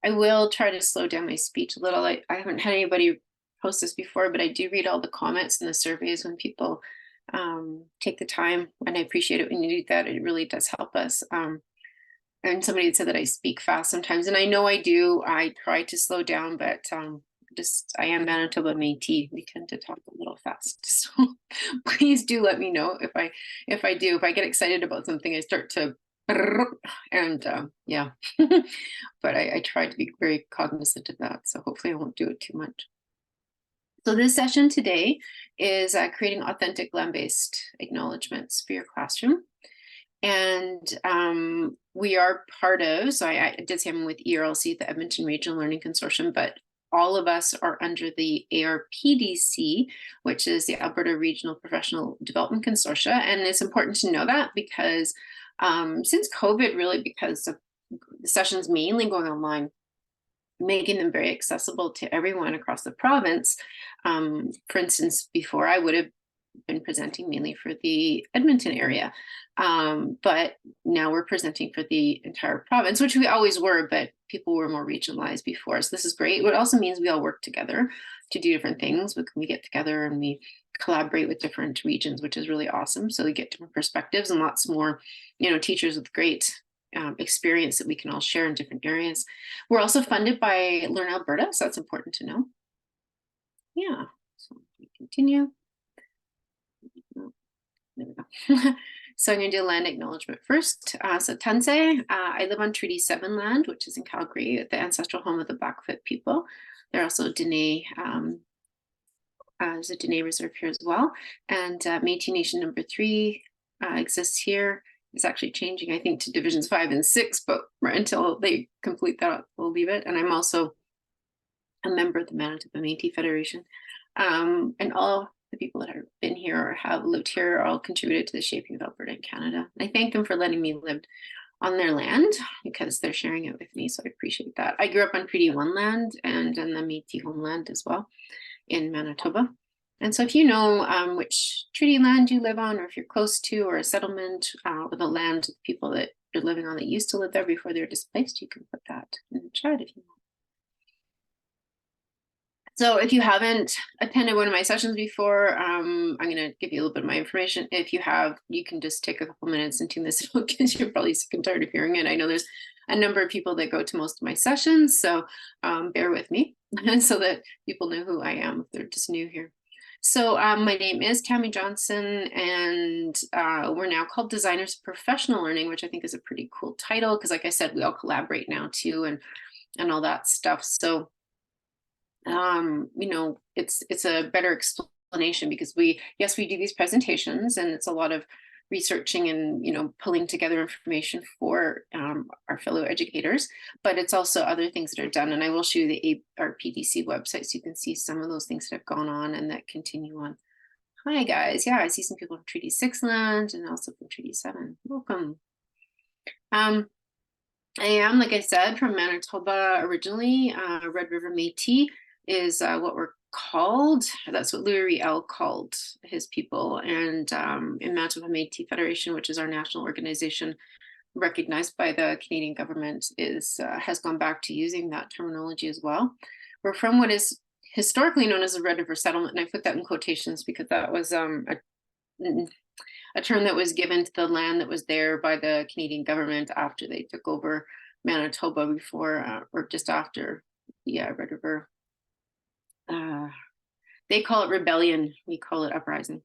I will try to slow down my speech a little. I haven't had anybody post this before, but I do read all the comments and the surveys when people take the time, and I appreciate it when you do that. It really does help us. And somebody had said that I speak fast sometimes, and I know I do. I try to slow down, but I am Manitoba Métis. We tend to talk a little fast, so please do let me know if I get excited about something, I start to and yeah. But I try to be very cognizant of that, so hopefully I won't do it too much. So this session today is creating authentic land-based acknowledgements for your classroom. And we are part of, so I did say I'm with ERLC, the Edmonton Regional Learning Consortium, but all of us are under the ARPDC, which is the Alberta Regional Professional Development Consortia. And it's important to know that because since COVID, really, because of the sessions mainly going online, making them very accessible to everyone across the province. For instance, before I would have been presenting mainly for the Edmonton area, but now we're presenting for the entire province, which we always were, but people were more regionalized before. So this is great. It also means we all work together to do different things. We get together and we collaborate with different regions, which is really awesome. So we get different perspectives and lots more, teachers with great experience that we can all share in different areas. We're also funded by Learn Alberta, so that's important to know. Yeah, so we continue. There we go. So I'm going to do land acknowledgement first. So Tansei, I live on Treaty 7 land, which is in Calgary, the ancestral home of the Blackfoot people. There are also Dene, there's a Dene Reserve here as well. And Métis Nation number 3 exists here. It's actually changing, I think, to divisions 5 and 6, but until they complete that, we'll leave it. And I'm also a member of the Manitoba Métis Federation. And all the people that have been here or have lived here all contributed to the shaping of Alberta and Canada. I thank them for letting me live on their land because they're sharing it with me, so I appreciate that. I grew up on Treaty 1 land and on the Métis homeland as well in Manitoba. And so if you know which treaty land you live on, or if you're close to, or a settlement with a land of people that you're living on that used to live there before they were displaced, you can put that in the chat if you want. So if you haven't attended one of my sessions before, I'm going to give you a little bit of my information. If you have, you can just take a couple minutes and tune this out because you're probably sick and tired of hearing it. I know there's a number of people that go to most of my sessions, so bear with me so that people know who I am if they're just new here. So my name is Tammy Johnson, and we're now called Designers of Professional Learning, which I think is a pretty cool title because, like I said, we all collaborate now too, and all that stuff. So it's a better explanation because we do these presentations, and it's a lot of researching and pulling together information for our fellow educators, but it's also other things that are done. And I will show you the ARPDC website so you can see some of those things that have gone on and that continue on. Hi guys, yeah, I see some people from Treaty 6 land and also from Treaty 7. Welcome. I am, like I said, from Manitoba originally. Red River Métis is what we're called. That's what Louis Riel called his people. And in Manitoba Métis Federation, which is our national organization recognized by the Canadian government, has gone back to using that terminology as well. We're from what is historically known as the Red River Settlement, and I put that in quotations because that was a term that was given to the land that was there by the Canadian government after they took over Manitoba before or just after Red River. They call it rebellion, we call it uprising.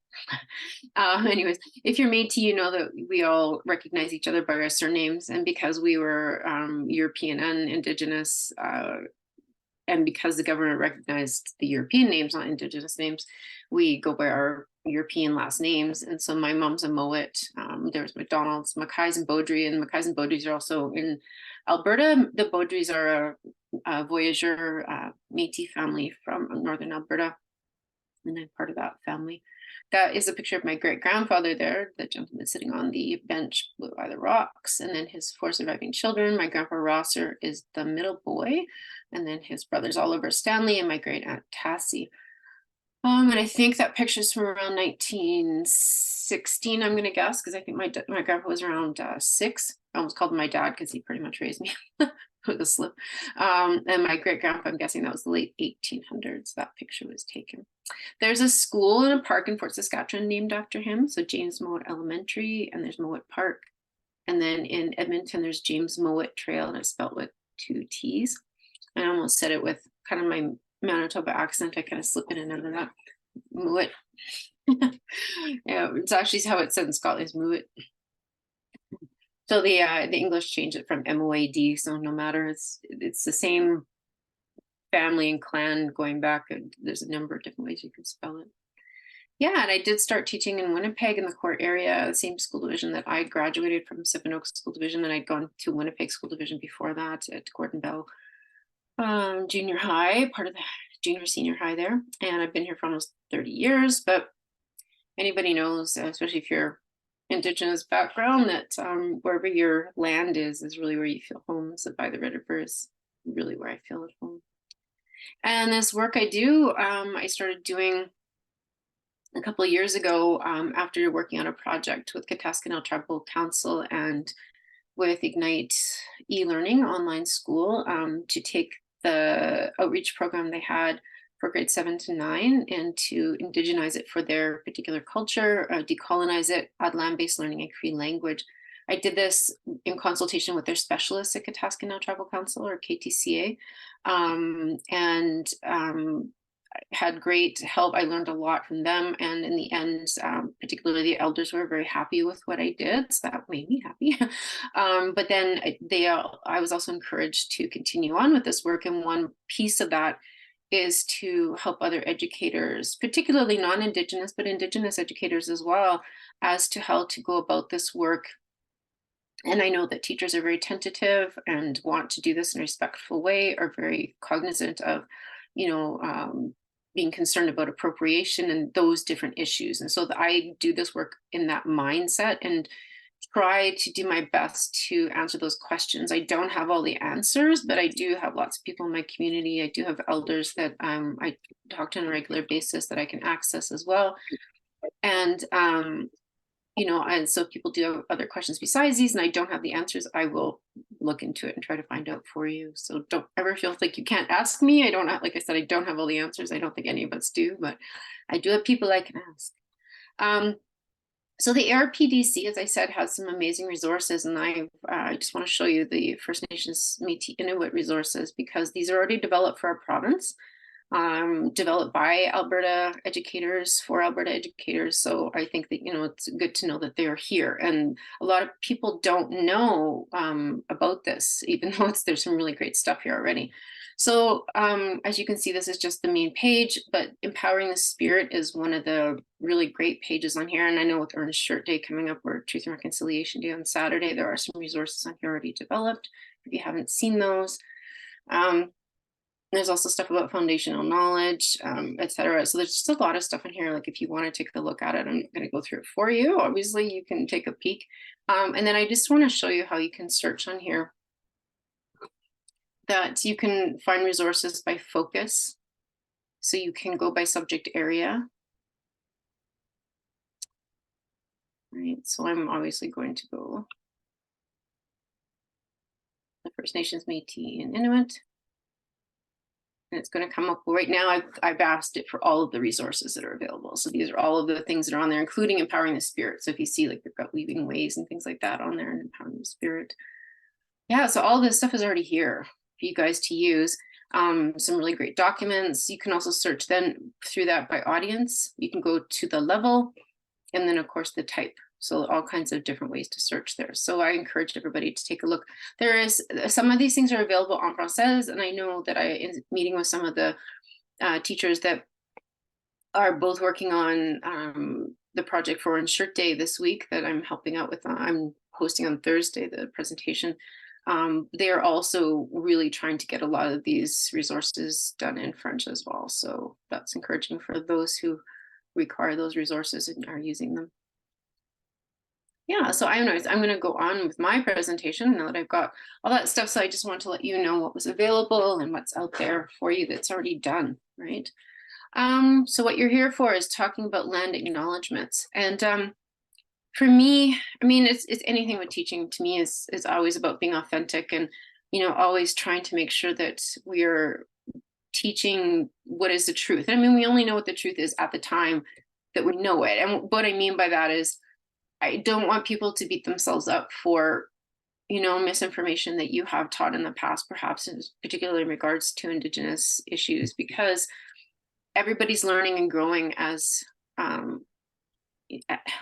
Anyways, if you're Métis, you know that we all recognize each other by our surnames, and because we were European and indigenous, and because the government recognized the European names, not indigenous names, we go by our European last names. And so my mom's a Mowat, there's McDonald's, Mackays and Beaudry, and Mackays and Beaudrys are also in Alberta. The Beaudrys are a voyageur Métis family from northern Alberta, and I'm part of that family. That is a picture of my great-grandfather there, the gentleman sitting on the bench by the rocks, and then his 4 surviving children. My grandpa Rosser is the middle boy, and then his brothers Oliver, Stanley, and my great-aunt Tassie. And I think that picture's from around 1916, I'm going to guess, because I think my grandpa was around 6. I almost called him my dad because he pretty much raised me. with a slip. And my great grandpa, I'm guessing that was the late 1800s. That picture was taken. There's a school and a park in Fort Saskatchewan named after him. So James Mowat Elementary, and there's Mowat Park. And then in Edmonton, there's James Mowat Trail, and it's spelled with 2 T's. I almost said it with kind of my Manitoba accent. I kind of slip in and out of that. Mowat. Yeah, it's actually how it's said in Scotland, is Mowat. So the English changed it from MOAD. So no matter, it's the same family and clan going back, and there's a number of different ways you can spell it. Yeah, and I did start teaching in Winnipeg in the Court area, the same school division that I graduated from, Sippin Oaks School Division, and I'd gone to Winnipeg School Division before that at Gordon Bell Junior High, part of the junior senior high there. And I've been here for almost 30 years, but anybody knows, especially if you're indigenous background, that wherever your land is really where you feel home. So by the Red River is really where I feel at home. And this work I do, I started doing a couple of years ago after working on a project with Kataskanel Tribal Council and with Ignite e-learning online school to take the outreach program they had for grades 7 to 9 and to indigenize it for their particular culture, decolonize it, add land-based learning and Cree language. I did this in consultation with their specialists at Kataskanel Tribal Council, or KTCA, and had great help. I learned a lot from them, and in the end, particularly the elders were very happy with what I did, so that made me happy. But then I was also encouraged to continue on with this work, and one piece of that is to help other educators, particularly non-Indigenous, but Indigenous educators as well, as to how to go about this work. And I know that teachers are very tentative and want to do this in a respectful way, are very cognizant of, being concerned about appropriation and those different issues. And so I do this work in that mindset and try to do my best to answer those questions. I don't have all the answers, but I do have lots of people in my community. I do have elders that I talk to on a regular basis that I can access as well. And and so if people do have other questions besides these and I don't have the answers, I will look into it and try to find out for you. So don't ever feel like you can't ask me. Like I said, I don't have all the answers. I don't think any of us do, but I do have people I can ask. So the ARPDC, as I said, has some amazing resources, and I just want to show you the First Nations Métis Inuit resources, because these are already developed for our province. Developed by Alberta educators for Alberta educators. So I think that, it's good to know that they're here. And a lot of people don't know about this, even though there's some really great stuff here already. So as you can see, this is just the main page, but Empowering the Spirit is one of the really great pages on here. And I know with Earnest Shirt Day coming up, or Truth and Reconciliation Day on Saturday, there are some resources on here already developed, if you haven't seen those. There's also stuff about foundational knowledge, etc. So there's just a lot of stuff in here. Like if you want to take a look at it, I'm going to go through it for you. Obviously, you can take a peek. And then I just want to show you how you can search on here. That you can find resources by focus. So you can go by subject area. Right, so I'm obviously going to go the First Nations, Métis, and Inuit. And it's going to come up right now. I've asked it for all of the resources that are available. So these are all of the things that are on there, including Empowering the Spirit. So if you see, like, they've got Weaving Ways and things like that on there, and Empowering the Spirit. Yeah, so all this stuff is already here for you guys to use. Some really great documents. You can also search then through that by audience. You can go to the level, and then of course the type. So all kinds of different ways to search there. So I encourage everybody to take a look. There is some of these things are available en français, and I know that in meeting with some of the teachers that are both working on the project for Orange Shirt Day this week that I'm helping out with. I'm hosting on Thursday the presentation. They are also really trying to get a lot of these resources done in French as well. So that's encouraging for those who require those resources and are using them. Yeah, so I'm going to go on with my presentation now that I've got all that stuff. So I just want to let you know what was available and what's out there for you that's already done, right? So what you're here for is talking about land acknowledgements. And for me, I mean, it's anything with teaching to me is always about being authentic. And, always trying to make sure that we are teaching what is the truth. I mean, we only know what the truth is at the time that we know it. And what I mean by that is I don't want people to beat themselves up for, misinformation that you have taught in the past, perhaps, particularly in regards to Indigenous issues, because everybody's learning and growing as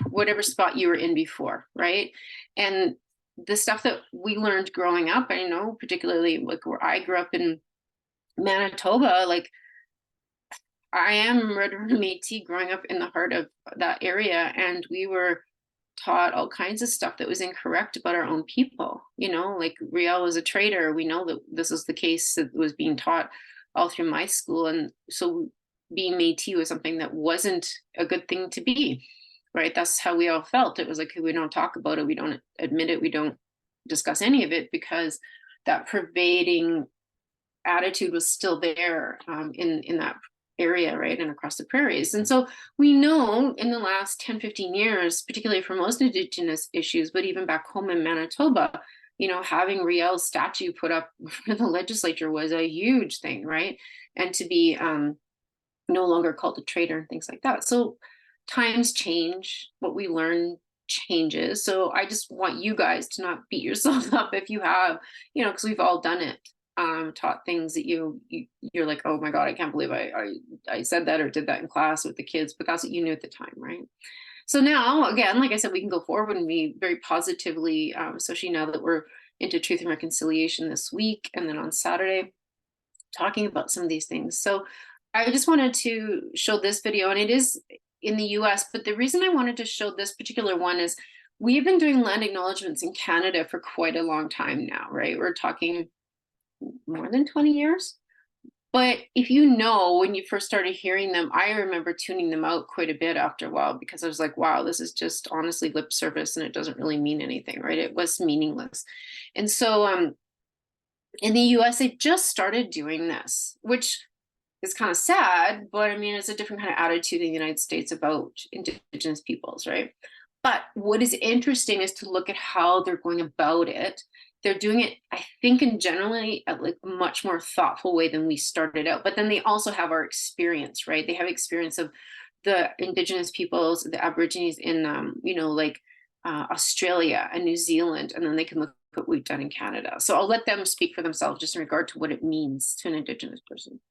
whatever spot you were in before, right? And the stuff that we learned growing up, I know, particularly like where I grew up in Manitoba, like I am Red River Métis growing up in the heart of that area, and we were taught all kinds of stuff that was incorrect about our own people. Like Riel was a traitor. We know that this is the case that was being taught all through my school, and so being Métis was something that wasn't a good thing to be. Right? That's how we all felt. It was like, we don't talk about it, we don't admit it, we don't discuss any of it, because that pervading attitude was still there in that area, right, and across the prairies. And so we know in the last 10-15 years, particularly for most Indigenous issues, but even back home in Manitoba, having Riel's statue put up for the legislature was a huge thing, right? And to be no longer called a traitor and things like that. So times change, what we learn changes. So I just want you guys to not beat yourselves up if you have, because we've all done it, taught things that you're like, oh my God, I can't believe I said that or did that in class with the kids, but that's what you knew at the time, right? So now, again, like I said, we can go forward and be very positively, especially now that we're into Truth and Reconciliation this week, and then on Saturday, talking about some of these things. So I just wanted to show this video, and it is in the US, but the reason I wanted to show this particular one is we've been doing land acknowledgements in Canada for quite a long time now, right? We're talking more than 20 years. But if when you first started hearing them, I remember tuning them out quite a bit after a while, because I was like, wow, this is just honestly lip service and it doesn't really mean anything, right? It was meaningless. And so in the US, they just started doing this, which is kind of sad, but I mean, it's a different kind of attitude in the United States about Indigenous peoples, right? But what is interesting is to look at how they're going about it. They're doing it, I think, in generally a much more thoughtful way than we started out. But then they also have our experience, right? They have experience of the Indigenous peoples, the Aborigines in, Australia and New Zealand, and then they can look at what we've done in Canada. So I'll let them speak for themselves just in regard to what it means to an Indigenous person.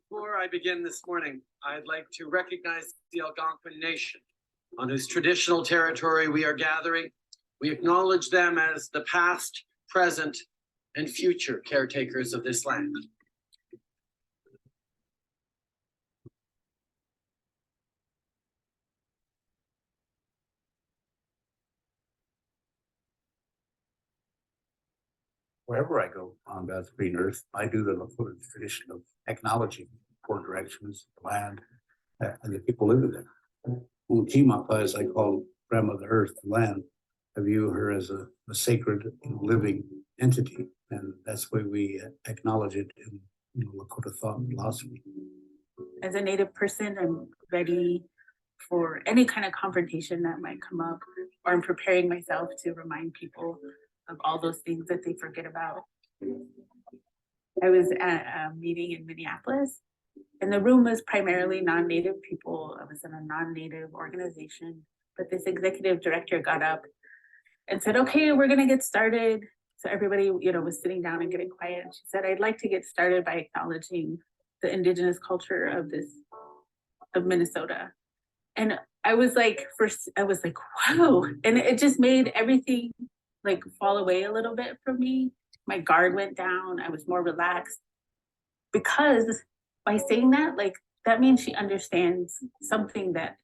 Before I begin this morning, I'd like to recognize the Algonquin Nation, on whose traditional territory we are gathering. We acknowledge them as the past, present, and future caretakers of this land. Wherever I go on God's green earth, I do the Lakota tradition of acknowledging four directions, the land, and the people living there. Ujimapa, as I call grandmother earth, the land, I view her as a sacred living entity, and that's why we acknowledge it in Lakota thought and philosophy. As a Native person, I'm ready for any kind of confrontation that might come up, or I'm preparing myself to remind people of all those things that they forget about. I was at a meeting in Minneapolis, and the room was primarily non-Native people. I was in a non-Native organization, but this executive director got up and said, okay, we're gonna get started. So everybody, was sitting down and getting quiet. And she said, I'd like to get started by acknowledging the Indigenous culture of Minnesota. And I was like, wow. And it just made everything fall away a little bit from me. My guard went down. I was more relaxed, because by saying that, that means she understands something that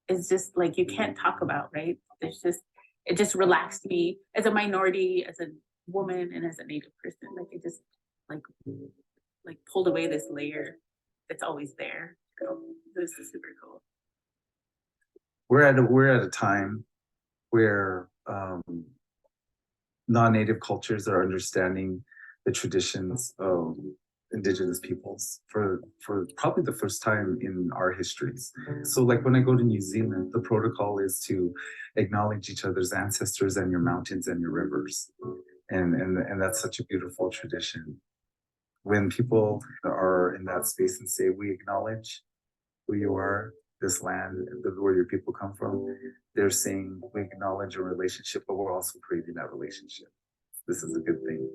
is just you can't talk about, right? It just relaxed me as a minority, as a woman, and as a Native person. It just pulled away this layer that's always there. So this is super cool. We're at a time where non-Native cultures are understanding the traditions of Indigenous peoples for probably the first time in our histories. So when I go to New Zealand, the protocol is to acknowledge each other's ancestors and your mountains and your rivers. And that's such a beautiful tradition. When people are in that space and say, we acknowledge who you are, this land, where your people come from, they're saying we acknowledge a relationship, but we're also creating that relationship. This is a good thing.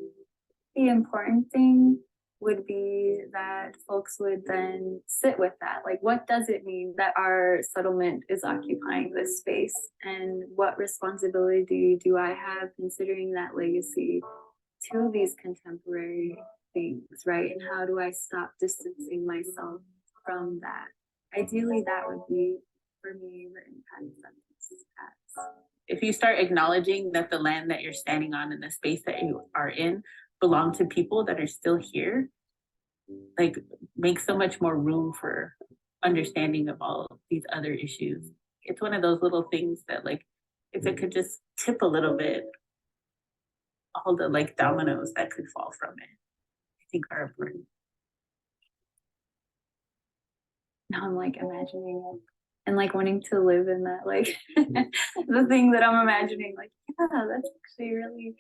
The important thing would be that folks would then sit with that. Like, what does it mean that our settlement is occupying this space? And what responsibility do I have considering that legacy to these contemporary things, right? And how do I stop distancing myself from that? Ideally, that would be, for me, the impact that this has. If you start acknowledging that the land that you're standing on and the space that you are in belong to people that are still here, like, make so much more room for understanding of all these other issues. It's one of those little things that, like, if it could just tip a little bit, all the like dominoes that could fall from it, I think are important. Now I'm like imagining it and like wanting to live in that, like the thing that I'm imagining, like, yeah, that's actually really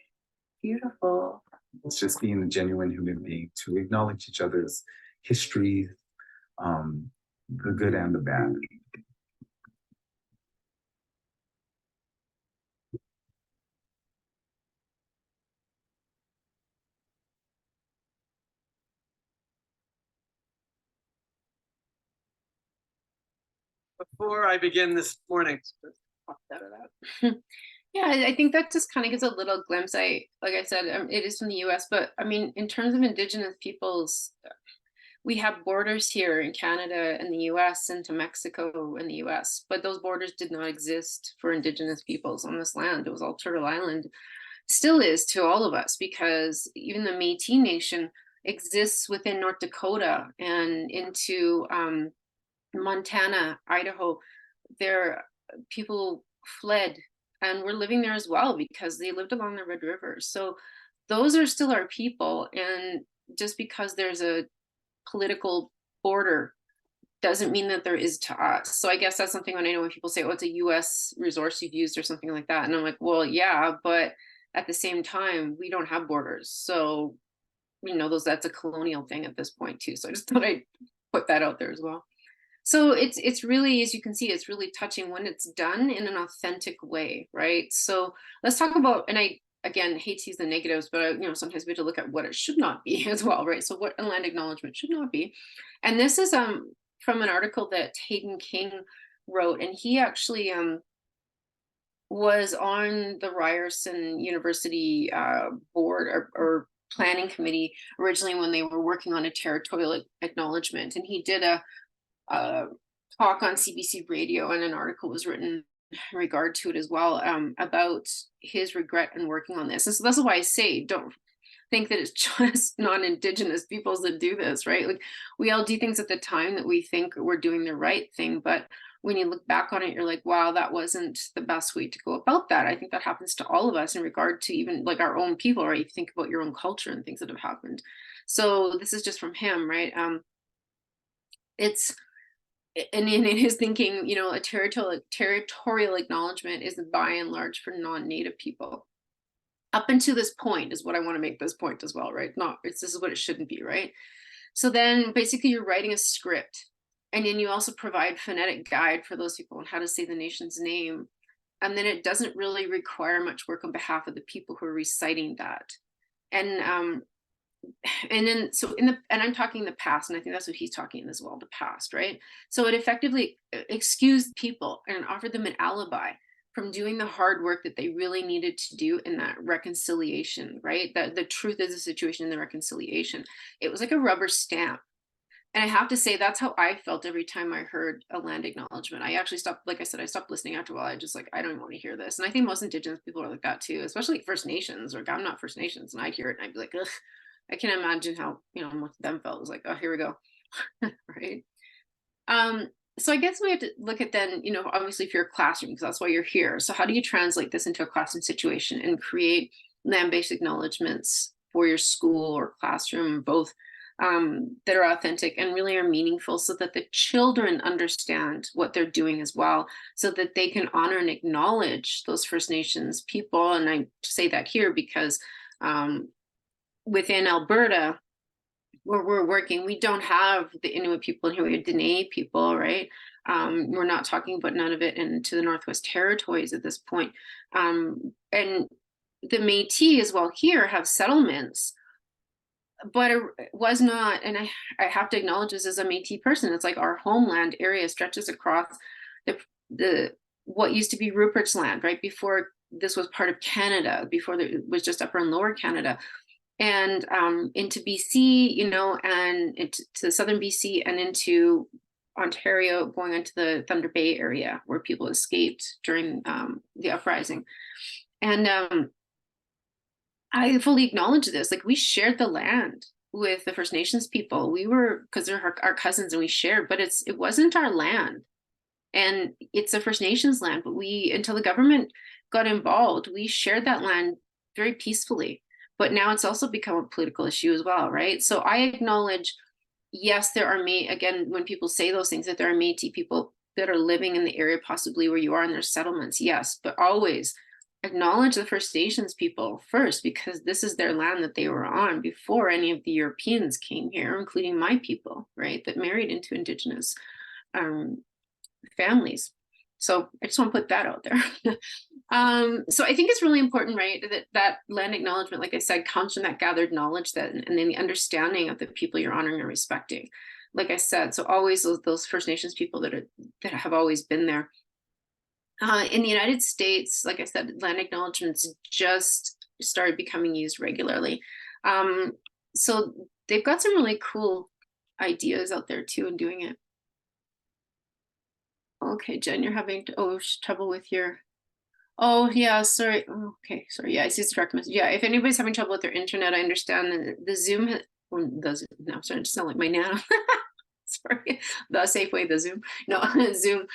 beautiful. It's just being a genuine human being, to acknowledge each other's history, the good and the bad. Before I begin this morning, Yeah, I think that just kind of gives a little glimpse. Like I said, it is from the US, but I mean, in terms of indigenous peoples, we have borders here in Canada and the US and to Mexico and the US, but those borders did not exist for indigenous peoples on this land. It was all Turtle Island, still is to all of us, because even the Métis Nation exists within North Dakota and into Montana, Idaho. There, people fled and we're living there as well because they lived along the Red River. So those are still our people. And just because there's a political border doesn't mean that there is to us. So I guess that's something when I know when people say, oh, it's a US resource you've used or something like that. And I'm like, well, yeah, but at the same time, we don't have borders. So, you know, that's a colonial thing at this point too. So I just thought I'd put that out there as well. So it's really, as you can see, it's really touching when it's done in an authentic way, right? So let's talk about, and I, again, hate to use the negatives, but you know, sometimes we have to look at what it should not be as well, right? So what a land acknowledgement should not be. And this is from an article that Hayden King wrote, and he actually was on the Ryerson University board or planning committee originally when they were working on a territorial acknowledgement, and he did a talk on CBC radio, and an article was written in regard to it as well, about his regret in working on this. And so that's why I say, don't think that it's just non-Indigenous peoples that do this, right? Like, we all do things at the time that we think we're doing the right thing, but when you look back on it, you're like, wow, that wasn't the best way to go about that. I think that happens to all of us in regard to even like our own people, right? You think about your own culture and things that have happened. So this is just from him, right? And in his thinking, you know, a territorial acknowledgement is by and large for non-native people. Up until this point is what I want to make this point as well, right? This is what it shouldn't be, right? So then basically you're writing a script, and then you also provide phonetic guide for those people on how to say the nation's name. And then it doesn't really require much work on behalf of the people who are reciting that. And then so and I'm talking the past, and I think that's what he's talking as well, the past, right? So it effectively excused people and offered them an alibi from doing the hard work that they really needed to do in that reconciliation, right? That the truth is the situation in the reconciliation. It was like a rubber stamp. And I have to say, that's how I felt every time I heard a land acknowledgement. I actually stopped, like I said, I stopped listening after a while. I just like, I don't want to hear this. And I think most Indigenous people are like that too, especially like First Nations. Like, I'm not First Nations, and I'd hear it and I'd be like, ugh. I can imagine how, you know, most of them felt. It was like, oh, here we go. Right. So I guess we have to look at then, you know, obviously if you're a classroom, because that's why you're here. So how do you translate this into a classroom situation and create land-based acknowledgements for your school or classroom, both that are authentic and really are meaningful, so that the children understand what they're doing as well, so that they can honor and acknowledge those First Nations people. And I say that here because within Alberta, where we're working, we don't have the Inuit people in here. We have Dene people, right? We're not talking about none of it into the Northwest Territories at this point. And the Métis as well here have settlements, but it was not, and I have to acknowledge this as a Métis person, it's like our homeland area stretches across the what used to be Rupert's Land, right? Before this was part of Canada, before it was just Upper and Lower Canada. And into BC, you know, and to southern BC and into Ontario, going into the Thunder Bay area where people escaped during the uprising. And I fully acknowledge this. Like, we shared the land with the First Nations people. We were, because they're our cousins, and we shared, but it wasn't our land. And it's the First Nations land, but until the government got involved, we shared that land very peacefully. But now it's also become a political issue as well, right? So I acknowledge, yes, there are again, when people say those things, that there are Métis people that are living in the area possibly where you are in their settlements, yes, but always acknowledge the First Nations people first, because this is their land that they were on before any of the Europeans came here, including my people, right, that married into Indigenous families. So I just want to put that out there. So I think it's really important, right, that land acknowledgement, like I said, comes from that gathered knowledge and then the understanding of the people you're honoring and respecting. Like I said, so always those First Nations people that have always been there. In the United States, like I said, land acknowledgements just started becoming used regularly. So they've got some really cool ideas out there too in doing it. Okay, Jen, you're having trouble with your. Oh yeah, sorry. Oh, okay, sorry. Yeah, I see it's direct message. Yeah, if anybody's having trouble with their internet, I understand. The Zoom does. No, I'm starting to sound like my nana. Sorry, the Safeway, the Zoom. No, Zoom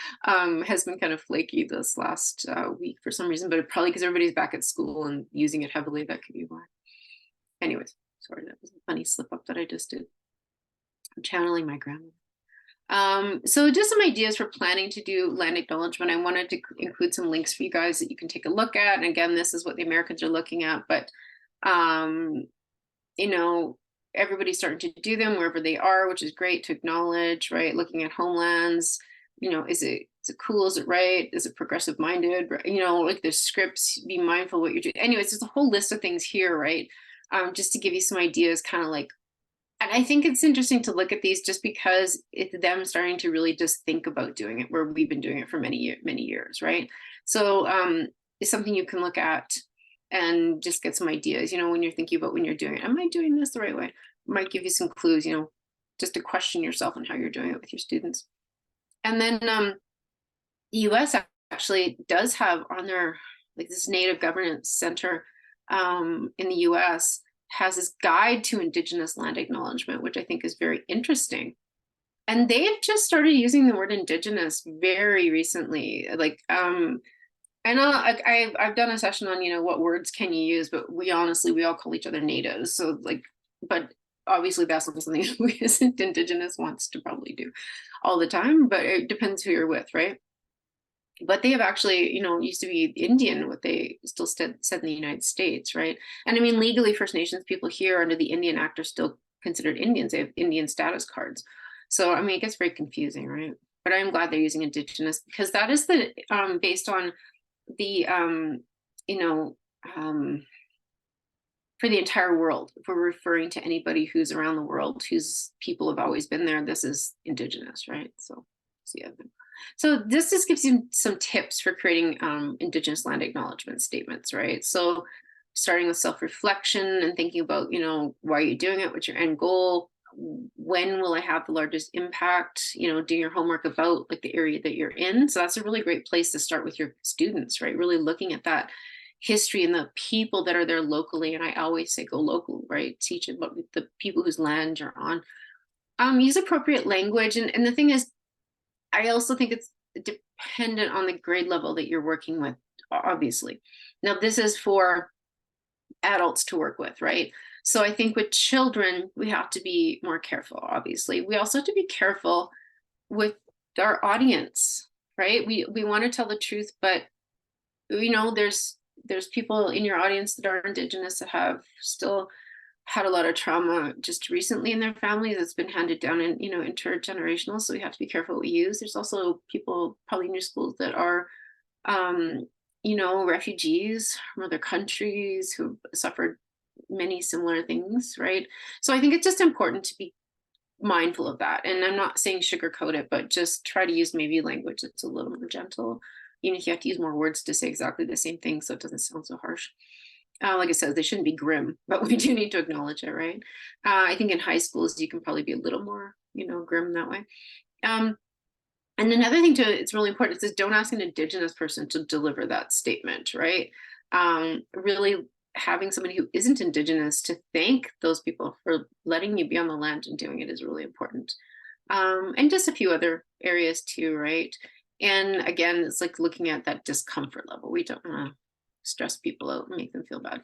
has been kind of flaky this last week for some reason, but probably because everybody's back at school and using it heavily. That could be why. Anyways, sorry, that was a funny slip up that I just did. I'm channeling my grandma. So just some ideas for planning to do land acknowledgement. I wanted to include some links for you guys that you can take a look at. And again, this is what the Americans are looking at, but you know, everybody's starting to do them wherever they are, which is great to acknowledge, right? Looking at homelands, you know, is it cool? Is it right? Is it progressive minded? You know, like the scripts, be mindful what you're doing. Anyways, there's a whole list of things here, right? Just to give you some ideas, kind of like, and I think it's interesting to look at these just because it's them starting to really just think about doing it, where we've been doing it for many years, right? So it's something you can look at and just get some ideas, you know, when you're thinking about when you're doing it. Am I doing this the right way? It might give you some clues, you know, just to question yourself on how you're doing it with your students. And then the US actually does have on their, like, this Native Governance Center in the US has this guide to Indigenous land acknowledgement, which I think is very interesting. And they've just started using the word Indigenous very recently. Like, I know I've done a session on, you know, what words can you use, but we all call each other natives. So like, but obviously that's not something we as Indigenous wants to probably do all the time, but it depends who you're with, right? But they have actually, you know, used to be Indian, what they still said in the United States, right? And I mean, legally, First Nations people here under the Indian Act are still considered Indians. They have Indian status cards. So, I mean, it gets very confusing, right? But I'm glad they're using Indigenous, because that is the, based on the, you know, for the entire world. If we're referring to anybody who's around the world, whose people have always been there, this is Indigenous, right? So yeah. So this just gives you some tips for creating Indigenous land acknowledgement statements, right? So starting with self-reflection and thinking about, you know, why are you doing it? What's your end goal? When will I have the largest impact? You know, do your homework about like the area that you're in. So that's a really great place to start with your students, right? Really looking at that history and the people that are there locally. And I always say go local, right? Teach about the people whose land you're on. Use appropriate language. And the thing is, I also think it's dependent on the grade level that you're working with, obviously. Now, this is for adults to work with, right? So I think with children, we have to be more careful, obviously. We also have to be careful with our audience, right? We want to tell the truth, but, you know, there's there's people in your audience that are indigenous that have still had a lot of trauma just recently in their families that's been handed down and, you know, intergenerational. So we have to be careful what we use. There's also people probably in your schools that are, you know, refugees from other countries who've suffered many similar things, right? So I think it's just important to be mindful of that. And I'm not saying sugarcoat it, but just try to use maybe language that's a little more gentle, even if you have to use more words to say exactly the same thing so it doesn't sound so harsh. Like I said, they shouldn't be grim, but we do need to acknowledge it, right? I think in high schools, you can probably be a little more, you know, grim that way. And another thing it's really important is don't ask an indigenous person to deliver that statement, right? Really having somebody who isn't indigenous to thank those people for letting you be on the land and doing it is really important. And just a few other areas too, right? And again, it's like looking at that discomfort level. We don't want to stress people out and make them feel bad.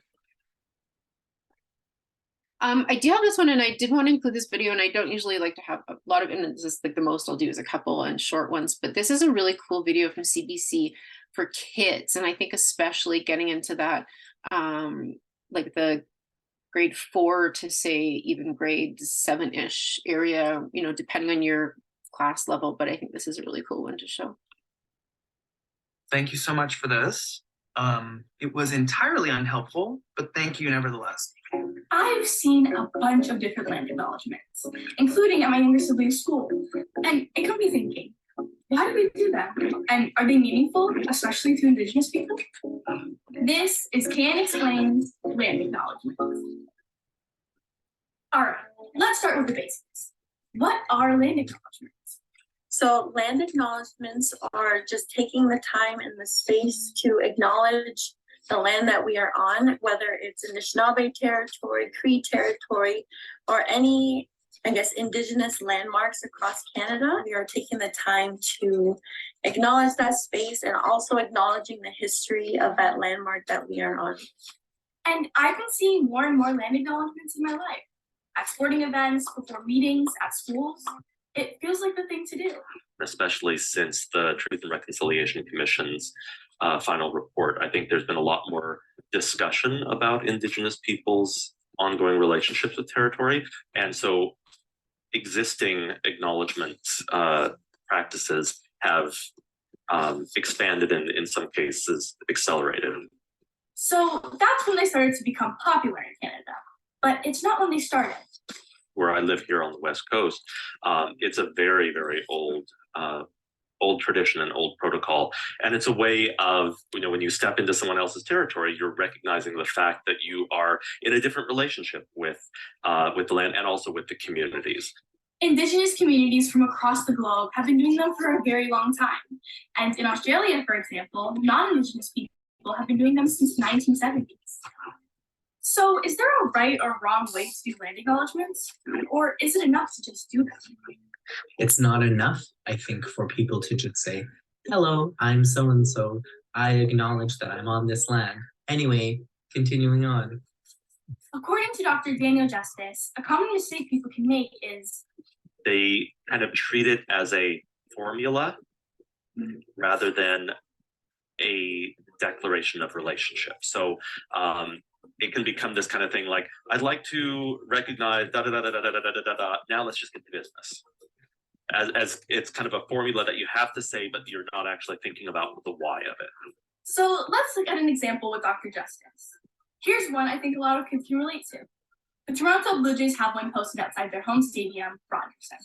I do have this one, and I did want to include this video, and I don't usually like to have a lot of, and this is like the most I'll do is a couple and short ones, but this is a really cool video from CBC for kids. And I think especially getting into that, like the grade 4 to say even grade 7-ish area, you know, depending on your class level. But I think this is a really cool one to show. Thank you so much for this. It was entirely unhelpful, but thank you nevertheless. I've seen a bunch of different land acknowledgements, including at my younger sibling's school, and it got me thinking, why do we do that? And are they meaningful, especially to Indigenous people? This is Can Explains Land Acknowledgements. All right, let's start with the basics. What are land acknowledgements? So land acknowledgements are just taking the time and the space to acknowledge the land that we are on, whether it's Anishinaabe territory, Cree territory, or any, I guess, Indigenous landmarks across Canada. We are taking the time to acknowledge that space and also acknowledging the history of that landmark that we are on. And I've been seeing more and more land acknowledgements in my life. At sporting events, before meetings, at schools. It feels like the thing to do. Especially since the Truth and Reconciliation Commission's final report. I think there's been a lot more discussion about Indigenous peoples' ongoing relationships with territory. And so existing acknowledgements practices have expanded and in some cases accelerated. So that's when they started to become popular in Canada. But it's not when they started. Where I live here on the West Coast, it's a very, very old tradition and old protocol. And it's a way of, you know, when you step into someone else's territory, you're recognizing the fact that you are in a different relationship with the land and also with the communities. Indigenous communities from across the globe have been doing them for a very long time. And in Australia, for example, non-Indigenous people have been doing them since the 1970s. So is there a right or wrong way to do land acknowledgements? Or is it enough to just do them? It's not enough, I think, for people to just say, hello, I'm so-and-so. I acknowledge that I'm on this land. Anyway, continuing on. According to Dr. Daniel Justice, a common mistake people can make is they kind of treat it as a formula rather than a declaration of relationship. So it can become this kind of thing like, I'd like to recognize da da da da da da da da da da. Now let's just get to business. As it's kind of a formula that you have to say, but you're not actually thinking about the why of it. So let's look at an example with Dr. Justice. Here's one I think a lot of kids can relate to. The Toronto Blue Jays have one posted outside their home stadium, Rogers Centre.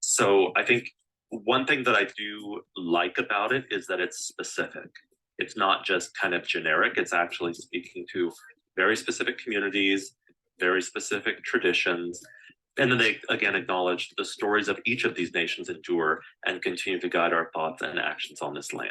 So I think one thing that I do like about it is that it's specific. It's not just kind of generic. It's actually speaking to very specific communities, very specific traditions. And then they again acknowledge the stories of each of these nations endure and continue to guide our thoughts and actions on this land.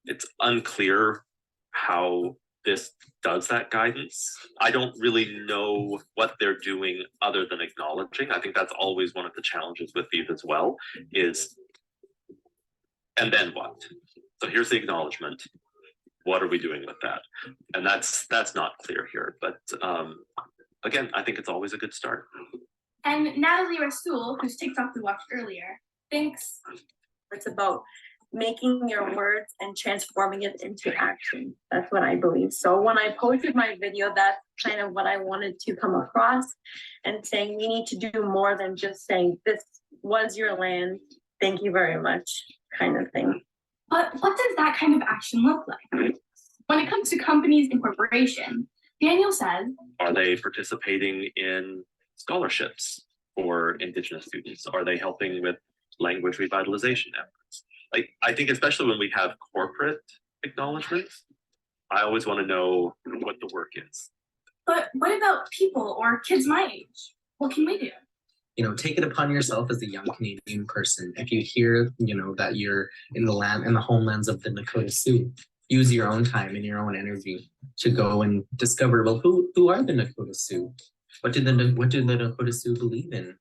It's unclear how this does that guidance. I don't really know what they're doing other than acknowledging. I think that's always one of the challenges with these as well is, and then what? So here's the acknowledgement. What are we doing with that? And that's not clear here. But again, I think it's always a good start. And Natalie Rastoul, whose TikTok we watched earlier, thinks it's about making your words and transforming it into action. That's what I believe. So when I posted my video, that's kind of what I wanted to come across, and saying we need to do more than just saying this was your land, thank you very much, kind of thing. But what does that kind of action look like? When it comes to companies and corporations, Daniel says, are they participating in scholarships for Indigenous students? Are they helping with language revitalization efforts? Like, I think especially when we have corporate acknowledgements, I always want to know what the work is. but what about people or kids my age? What can we do? You know, take it upon yourself as a young Canadian person. If you hear, you know, that you're in the homelands of the Nakota Sioux, use your own time and your own energy to go and discover, well, who are the Nakota Sioux? What do the Nakota Sioux believe in?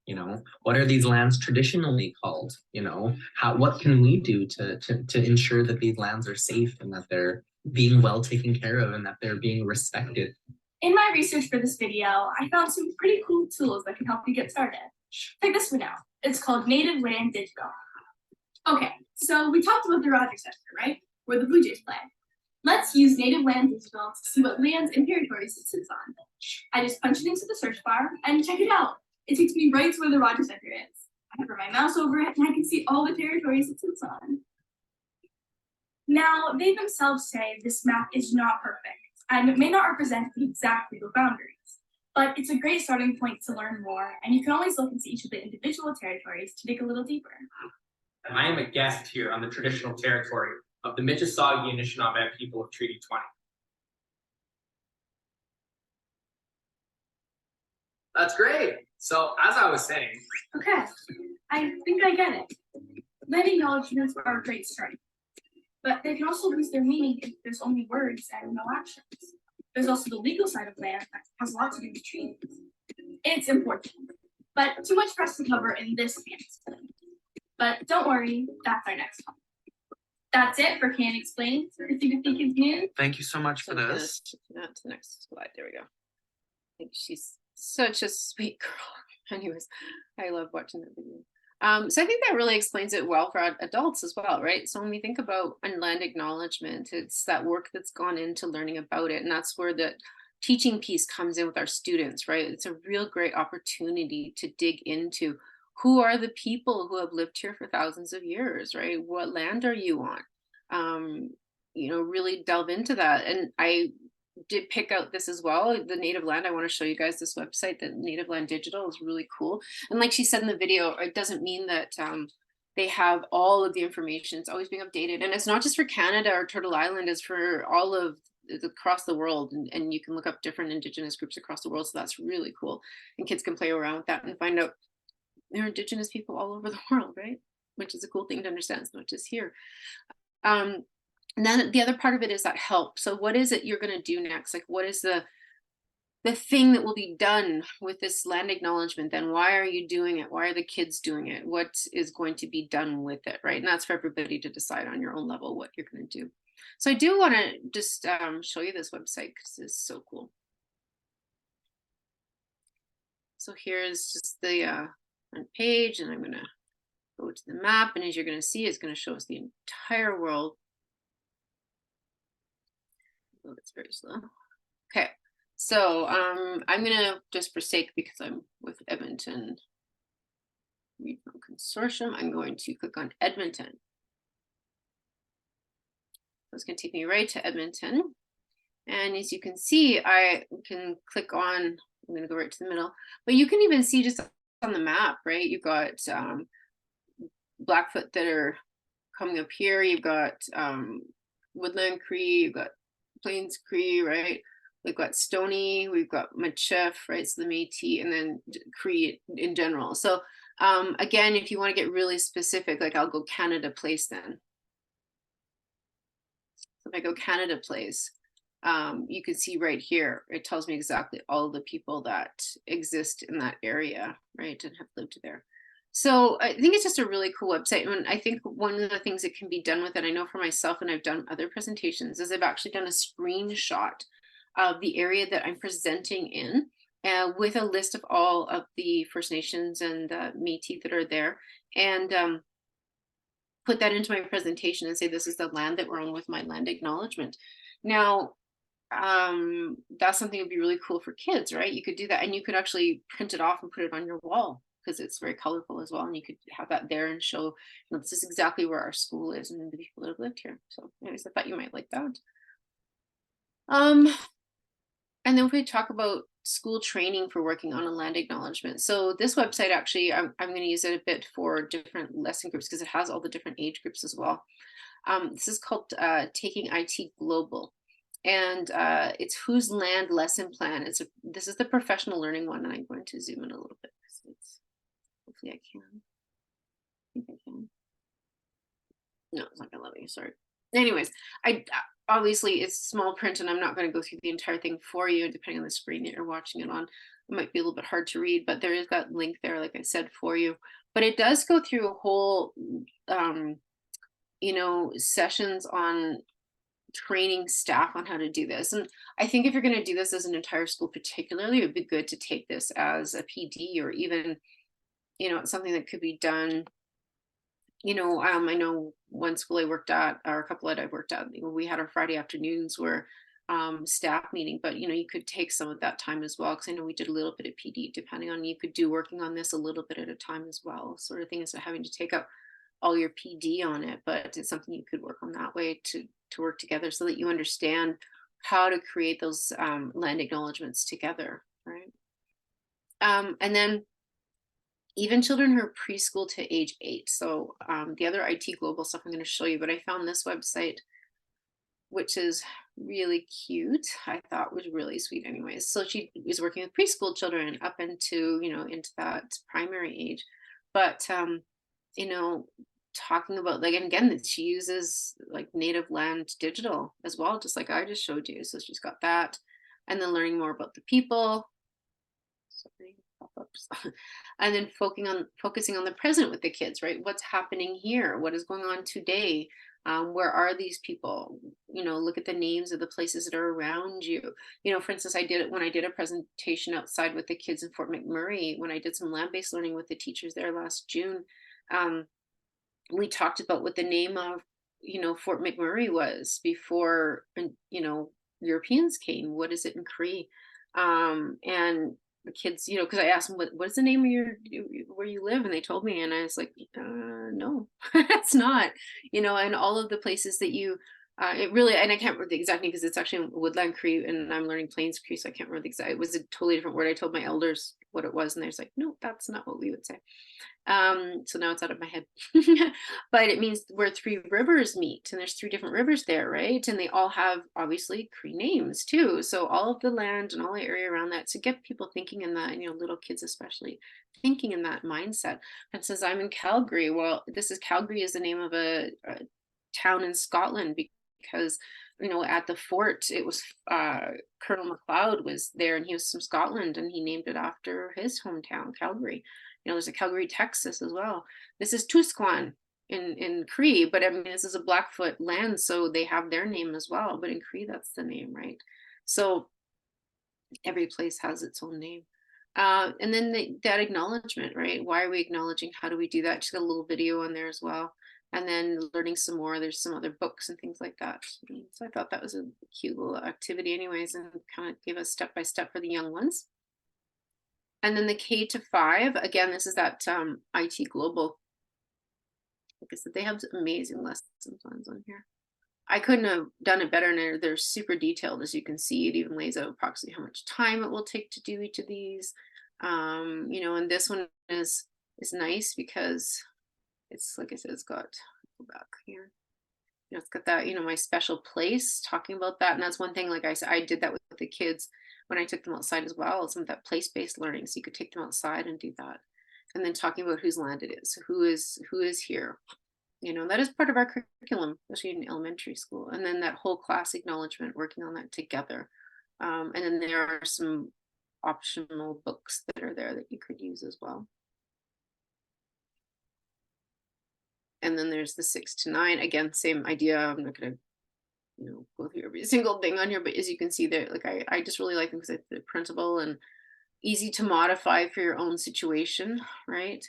You know, what are these lands traditionally called? You know, what can we do to ensure that these lands are safe and that they're being well taken care of and that they're being respected? In my research for this video, I found some pretty cool tools that can help you get started. Check this one out. It's called Native Land Digital. Okay, so we talked about the Rogers Center, right? Where the Blue Jays play. Let's use Native Land Digital to see what lands and territories it sits on. I just punch it into the search bar and check it out. It takes me right to where the Rogers Center is. I hover my mouse over it and I can see all the territories it sits on. Now, they themselves say this map is not perfect, and it may not represent the exact legal boundaries, but it's a great starting point to learn more, and you can always look into each of the individual territories to dig a little deeper. And I am a guest here on the traditional territory of the Mississauga Anishinaabe people of Treaty 20. That's great. So as I was saying, Okay, I think I get it. Land acknowledgements are a great start, but they can also lose their meaning if there's only words and no actions. There's also the legal side of land that has a lot to do with treaties. It's important, but too much for us to cover in this answer. But don't worry, that's our next one. That's it for Can Explain for Kids News. Thank you so much for So this. to the next slide. There we go. I think she's such a sweet girl. Anyways, I love watching that video. So I think that really explains it well for adults as well, right? So when we think about land acknowledgement, it's that work that's gone into learning about it. And that's where the teaching piece comes in with our students, right? It's a real great opportunity to dig into who are the people who have lived here for thousands of years, right? What land are you on? You know, really delve into that. And I did pick out this as well, the Native Land. I want to show you guys this website, that Native Land Digital is really cool. And like she said in the video, it doesn't mean that they have all of the information. It's always being updated. And it's not just for Canada or Turtle Island, it's for all of across the world. And you can look up different Indigenous groups across the world. So that's really cool. And kids can play around with that and find out there are Indigenous people all over the world, right? Which is a cool thing to understand. It's not just here. And then the other part of it is that help. So what is it you're going to do next? Like, what is the thing that will be done with this land acknowledgement? Then why are you doing it? Why are the kids doing it? What is going to be done with it, right? And that's for everybody to decide on your own level what you're going to do. So I do want to just show you this website because it's so cool. So here's just the front page, and I'm going to go to the map. And as you're going to see, it's going to show us the entire world. Oh, it's very slow. Okay, so I'm gonna, just for sake, because I'm with Edmonton Regional Consortium, I'm going to click on Edmonton. So it's gonna take me right to Edmonton. And as you can see, I can click on, I'm gonna go right to the middle, but you can even see just on the map, right? You've got Blackfoot that are coming up here. You've got Woodland Cree, you've got Plains Cree, right? We've got Stony, we've got Machef, right? So the Métis, and then Cree in general. So again, if you want to get really specific, like I'll go Canada Place then. So if I go Canada Place, you can see right here, it tells me exactly all the people that exist in that area, right? And have lived there. So I think it's just a really cool website. And I think one of the things that can be done with it, I know for myself, and I've done other presentations, is I've actually done a screenshot of the area that I'm presenting in with a list of all of the First Nations and Métis that are there. And put that into my presentation and say, this is the land that we're on with my land acknowledgement. Now, that's something that would be really cool for kids, right? You could do that, and you could actually print it off and put it on your wall because it's very colorful as well. And you could have that there and show, you know, this is exactly where our school is and the people that have lived here. So anyways, I thought you might like that. And then we talk about school training for working on a land acknowledgement. So this website, actually, I'm going to use it a bit for different lesson groups because it has all the different age groups as well. This is called Taking IT Global. And it's Whose Land Lesson Plan. This is the professional learning one, and I'm going to zoom in a little bit. Hopefully I can. I think I can. No, it's not gonna let me, sorry. Anyways, obviously it's small print and I'm not going to go through the entire thing for you, depending on the screen that you're watching it on. It might be a little bit hard to read, but there is that link there, like I said, for you. But it does go through a whole you know, sessions on training staff on how to do this. And I think if you're going to do this as an entire school particularly, it would be good to take this as a PD, or even, you know, something that could be done. You know, I know one school I worked at, or a couple that I've worked at, we had our Friday afternoons where staff meeting, but you know, you could take some of that time as well, because I know we did a little bit of PD, depending on, you could do working on this a little bit at a time as well, sort of thing, instead of having to take up all your PD on it. But it's something you could work on that way to work together, so that you understand how to create those land acknowledgements together, right? And then even children who are preschool to age 8. So the other IT Global stuff I'm going to show you, but I found this website, which is really cute. I thought was really sweet anyways. So she is working with preschool children up into, you know, into that primary age. But, you know, talking about, like, and again, that she uses like native land digital as well, just like I just showed you. So she's got that, and then learning more about the people. Sorry, pop-ups. And then focusing on the present with the kids, right? What's happening here? What is going on today? Where are these people? You know, look at the names of the places that are around you. You know, for instance, I did it when I did a presentation outside with the kids in Fort McMurray, when I did some land-based learning with the teachers there last June. We talked about what the name of, you know, Fort McMurray was before, you know, Europeans came. What is it in Cree? And the kids, you know, because I asked them, what's the name of where you live? And they told me, and I was like, no, it's not, you know. And all of the places that you, it really, and I can't remember the exact name because it's actually Woodland Cree, and I'm learning Plains Cree, so I can't remember the exact, it was a totally different word. I told my elders what it was, and they're like, no, that's not what we would say. So now it's out of my head. But it means where 3 rivers meet, and there's 3 different rivers there, right? And they all have obviously Cree names too. So all of the land and all the area around that, to get people thinking in that, you know, little kids especially thinking in that mindset. And says, I'm in Calgary. Well, Calgary is the name of a town in Scotland, because, you know, at the fort, it was Colonel MacLeod was there, and he was from Scotland, and he named it after his hometown, Calgary. You know, there's a Calgary, Texas as well. This is Tusquan in Cree, but I mean, this is a Blackfoot land, so they have their name as well. But in Cree, that's the name, right? So every place has its own name. And then that acknowledgement, right? Why are we acknowledging? How do we do that? Just got a little video on there as well. And then learning some more. There's some other books and things like that. So I thought that was a cute little activity anyways, and kind of gave us step by step for the young ones. And then the K to 5, again, this is that IT Global. Like I said, they have amazing lesson plans on here. I couldn't have done it better, and they're super detailed, as you can see. It even lays out approximately how much time it will take to do each of these. You know, and this one is nice because it's, like I said, it's got, go back here. You know, it's got that, you know, my special place, talking about that. And that's one thing, like I said, I did that with the kids when I took them outside as well, some of that place-based learning. So you could take them outside and do that. And then talking about whose land it is, who is here. You know, that is part of our curriculum, especially in elementary school. And then that whole class acknowledgement, working on that together. And then there are some optional books that are there that you could use as well. And then there's the 6 to 9. Again, same idea. I'm not going to, you know, go through every single thing on here, but as you can see there, like I just really like them because they're printable and easy to modify for your own situation, right?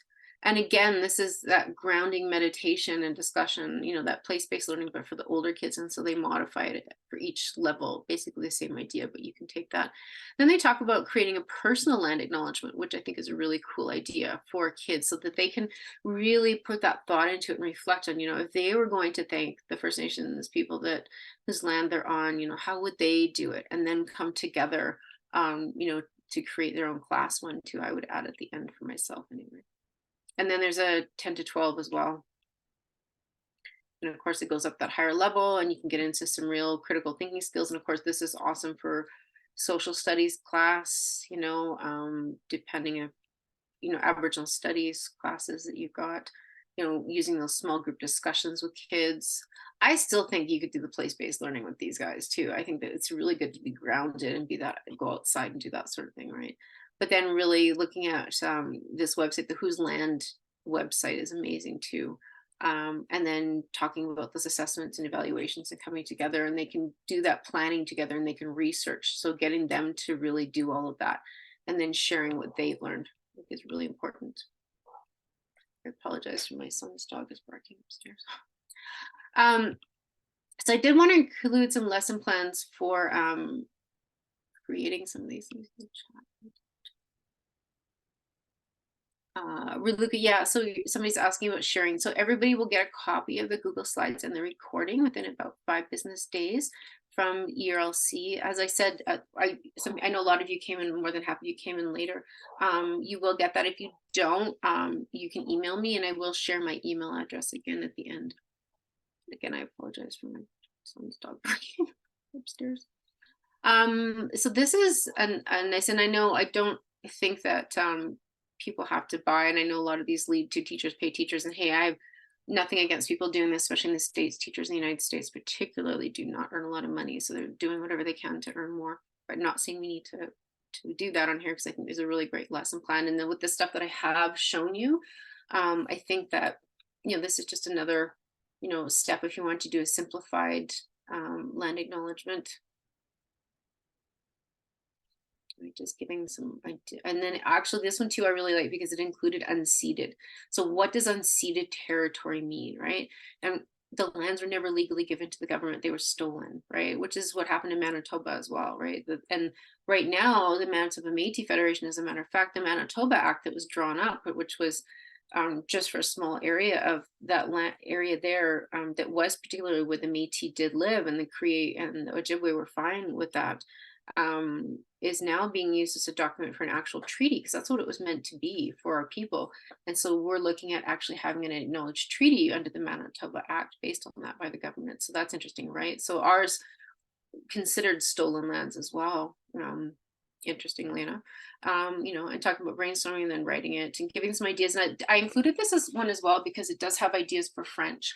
And again, this is that grounding meditation and discussion, you know, that place-based learning, but for the older kids. And so they modified it for each level, basically the same idea, but you can take that. Then they talk about creating a personal land acknowledgement, which I think is a really cool idea for kids so that they can really put that thought into it and reflect on, you know, if they were going to thank the First Nations people that whose land they're on, you know, how would they do it? And then come together, you know, to create their own class one too, I would add at the end for myself anyway. And then there's a 10 to 12 as well. And of course, it goes up that higher level and you can get into some real critical thinking skills. And of course, this is awesome for social studies class, you know, depending on, you know, Aboriginal studies classes that you've got, you know, using those small group discussions with kids. I still think you could do the place-based learning with these guys too. I think that it's really good to be grounded and be that, go outside and do that sort of thing, right? But then really looking at this website, the Whose Land website is amazing too. And then talking about those assessments and evaluations and coming together, and they can do that planning together and they can research. So getting them to really do all of that and then sharing what they've learned is really important. I apologize for my son's dog is barking upstairs. So I did want to include some lesson plans for creating some of these things in the chat. Yeah, so somebody's asking about sharing. So everybody will get a copy of the Google Slides and the recording within about 5 business days from ERLC. As I said, I know a lot of you came in, more than half of you came in later. You will get that. If you don't, you can email me and I will share my email address again at the end. Again, I apologize for my son's dog barking upstairs. So this is a nice, and I know I don't think that people have to buy, and I know a lot of these lead to teachers pay teachers, and hey, I have nothing against people doing this, especially in the States. Teachers in the United States particularly do not earn a lot of money, so they're doing whatever they can to earn more. But not saying we need to do that on here, because I think there's a really great lesson plan. And then with the stuff that I have shown you, I think that, you know, this is just another, you know, step if you want to do a simplified land acknowledgement. Just giving some idea. And then actually this one too I really like because it included unceded. So what does unceded territory mean, right? And the lands were never legally given to the government, they were stolen, right? Which is what happened in Manitoba as well, right? And right now the Manitoba Métis Federation, as a matter of fact, the Manitoba Act that was drawn up, which was just for a small area of that land area there, that was particularly where the Métis did live, and the Cree and the Ojibwe were fine with that, is now being used as a document for an actual treaty, because that's what it was meant to be for our people. And so we're looking at actually having an acknowledged treaty under the Manitoba Act based on that by the government. So that's interesting, right? So ours considered stolen lands as well, interestingly enough. You know, and talking about brainstorming and then writing it and giving some ideas. And I included this as one as well because it does have ideas for French,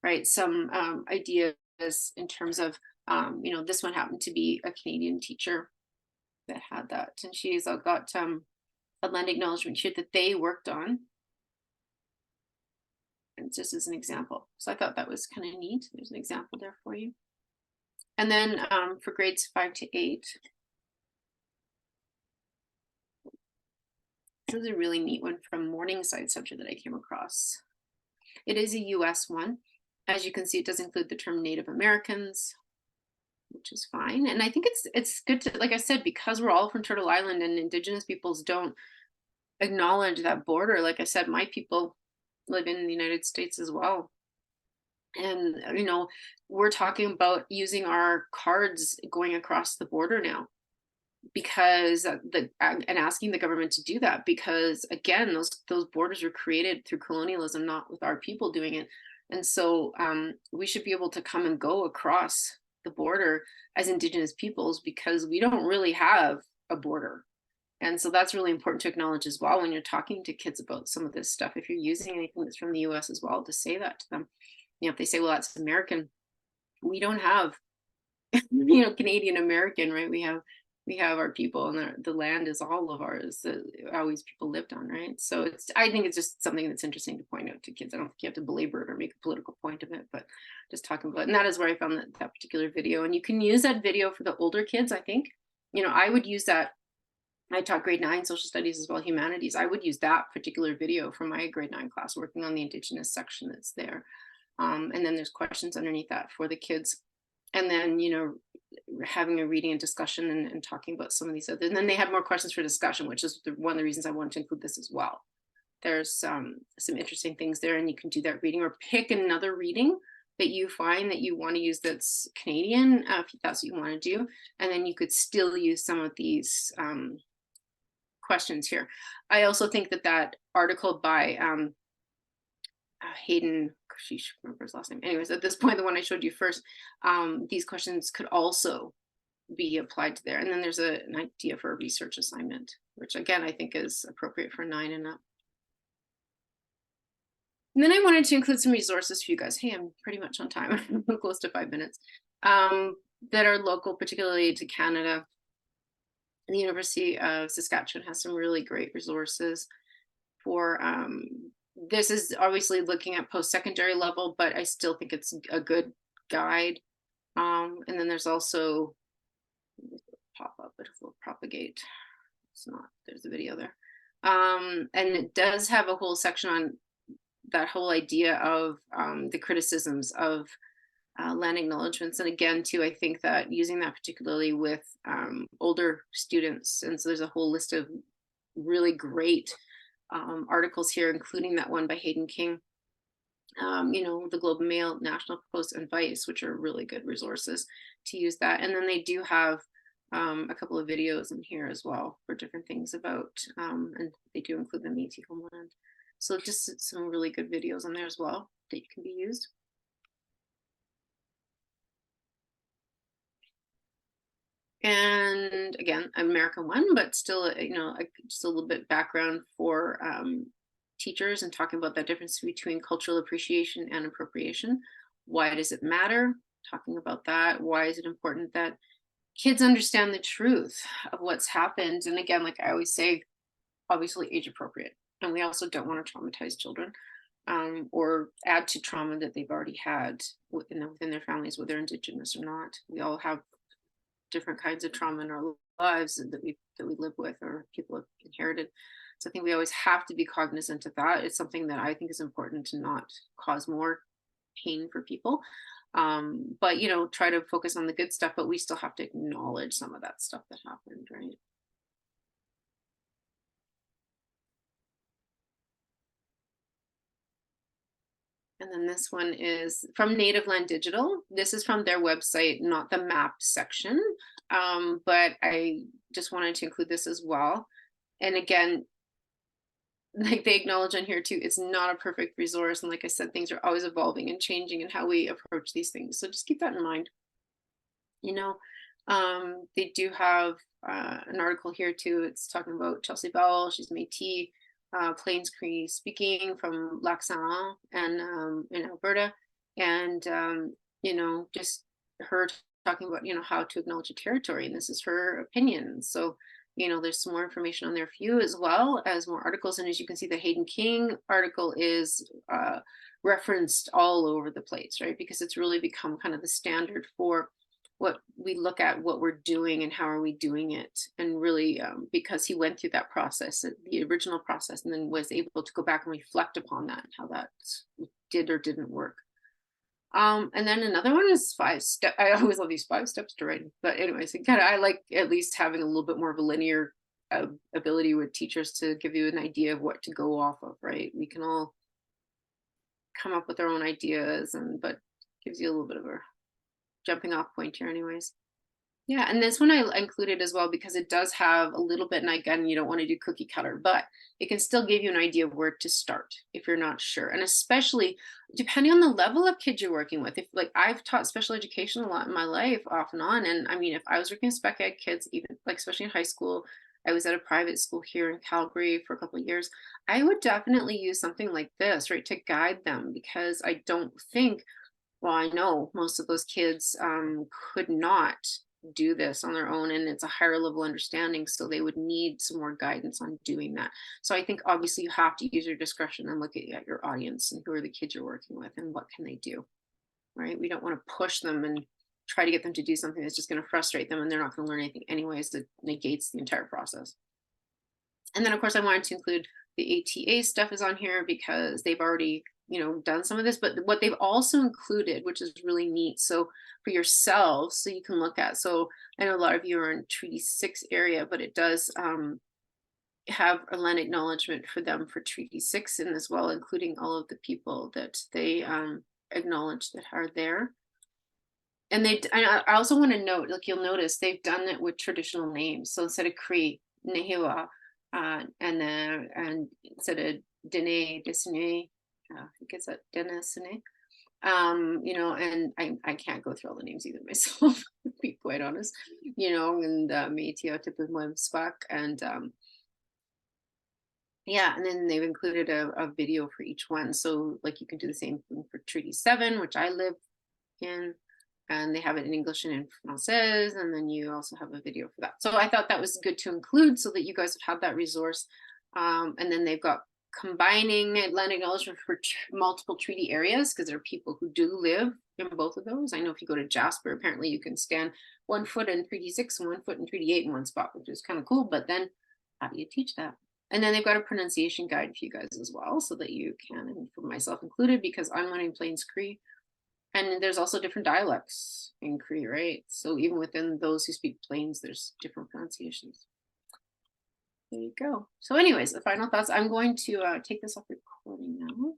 right? Some ideas in terms of, you know, this one happened to be a Canadian teacher that had that, and she's got a land acknowledgement here that they worked on, and just as an example. So I thought that was kind of neat. There's an example there for you. And then for grades 5 to 8, this is a really neat one from Morningside Center that I came across. It is a US one. As you can see, it does include the term Native Americans, which is fine. And I think it's good to, like I said, because we're all from Turtle Island and Indigenous peoples don't acknowledge that border. Like I said, my people live in the United States as well. And, you know, we're talking about using our cards going across the border now, because and asking the government to do that, because again, those borders were created through colonialism, not with our people doing it. And so we should be able to come and go across the border as Indigenous peoples, because we don't really have a border. And so that's really important to acknowledge as well when you're talking to kids about some of this stuff. If you're using anything that's from the US as well, to say that to them. You know, if they say, well, that's American, we don't have, you know, Canadian American, right? We have our people, and the land is all of ours, always people lived on, right? So I think it's just something that's interesting to point out to kids. I don't think you have to belabor it or make a political point of it, but just talking about it. And that is where I found that particular video. And you can use that video for the older kids, I think. You know, I would use that I taught grade 9 social studies as well, humanities. I would use that particular video from my grade 9 class working on the indigenous section that's there. And then there's questions underneath that for the kids. And then, you know, having a reading and discussion and talking about some of these other, and then they had more questions for discussion, which is one of the reasons I wanted to include this as well. There's some interesting things there, and you can do that reading or pick another reading that you find that you want to use that's Canadian, if that's what you want to do. And then you could still use some of these questions here. I also think that that article by Hayden, she remember his last name. Anyways, at this point, the one I showed you first, these questions could also be applied to there. And then there's an idea for a research assignment, which again, I think is appropriate for 9 and up. And then I wanted to include some resources for you guys. Hey, I'm pretty much on time, I'm close to 5 minutes, that are local, particularly to Canada. The University of Saskatchewan has some really great resources for, this is obviously looking at post-secondary level, but I still think it's a good guide. And then there's also, pop up, but it will propagate. It's not, there's a video there. And it does have a whole section on that whole idea of the criticisms of land acknowledgements. And again, too, I think that using that particularly with older students, and so there's a whole list of really great articles here, including that one by Hayden King, you know, the Globe and Mail, National Post, and Vice, which are really good resources to use that. And then they do have a couple of videos in here as well for different things about, and they do include the Métis homeland. So just some really good videos on there as well that you can be used. And again, American one, but still, you know, just a little bit background for teachers and talking about that difference between cultural appreciation and appropriation. Why does it matter? Talking about that. Why is it important that kids understand the truth of what's happened? And again, like I always say, obviously age appropriate. And we also don't want to traumatize children or add to trauma that they've already had within their families, whether Indigenous or not. We all have different kinds of trauma in our lives that we live with or people have inherited. So I think we always have to be cognizant of that. It's something that I think is important to not cause more pain for people. But, you know, try to focus on the good stuff, but we still have to acknowledge some of that stuff that happened, right? And then this one is from Native Land Digital. This is from their website, not the map section, but I just wanted to include this as well. And again, like they acknowledge on here too, it's not a perfect resource. And like I said, things are always evolving and changing in how we approach these things. So just keep that in mind. You know, they do have an article here too. It's talking about Chelsea Bowell. She's Métis. Plains Cree speaking from Lac Saint and in Alberta, and you know, just her talking about, you know, how to acknowledge a territory, and this is her opinion. So, you know, there's some more information on there for you, as well as more articles. And as you can see, the Hayden King article is referenced all over the place, right? Because it's really become kind of the standard for what we look at, what we're doing and how are we doing it. And really, because he went through that process, the original process, and then was able to go back and reflect upon that, how that did or didn't work. And then another one is 5 steps. I always love these 5 steps to writing, but anyways, I like at least having a little bit more of a linear ability with teachers to give you an idea of what to go off of, right? We can all come up with our own ideas, but gives you a little bit of a jumping off point here anyways. Yeah, and this one I included as well because it does have a little bit, and again, you don't want to do cookie cutter, but it can still give you an idea of where to start if you're not sure. And especially depending on the level of kids you're working with. If like I've taught special education a lot in my life off and on, and I mean, if I was working with spec ed kids, even like especially in high school, I was at a private school here in Calgary for a couple of years, I would definitely use something like this, right, to guide them, because I don't think, well, I know most of those kids could not do this on their own, and it's a higher level understanding, so they would need some more guidance on doing that. So I think obviously you have to use your discretion and look at your audience and who are the kids you're working with and what can they do, right? We don't want to push them and try to get them to do something that's just going to frustrate them and they're not going to learn anything anyways. That negates the entire process. And then of course I wanted to include the ATA stuff is on here because they've already, done some of this, but what they've also included, which is really neat. So for yourselves, so you can look at, so I know a lot of you are in Treaty 6 area, but it does have a land acknowledgement for them for Treaty 6 and as well, including all of the people that they acknowledge that are there. And I also want to note, like you'll notice, they've done it with traditional names. So instead of Cree, Nehiwa, and instead of Dene, Desine, I think it's a Denesine. And I can't go through all the names either myself, to be quite honest. And Métis Tipimoim Swak, and yeah, and then they've included a video for each one. So like you can do the same thing for Treaty 7, which I live in, and they have it in English and in Francais, and then you also have a video for that. So I thought that was good to include so that you guys have that resource. And then they've got combining land acknowledgement for multiple treaty areas, because there are people who do live in both of those. I know if you go to Jasper, apparently you can stand 1 foot in Treaty 6 and 1 foot in Treaty 8 in one spot, which is kind of cool, but then how do you teach that? And then they've got a pronunciation guide for you guys as well, so that you can, and for myself included, because I'm learning Plains Cree. And there's also different dialects in Cree, right? So even within those who speak Plains, there's different pronunciations. There you go. So anyways, the final thoughts. I'm going to take this off recording now.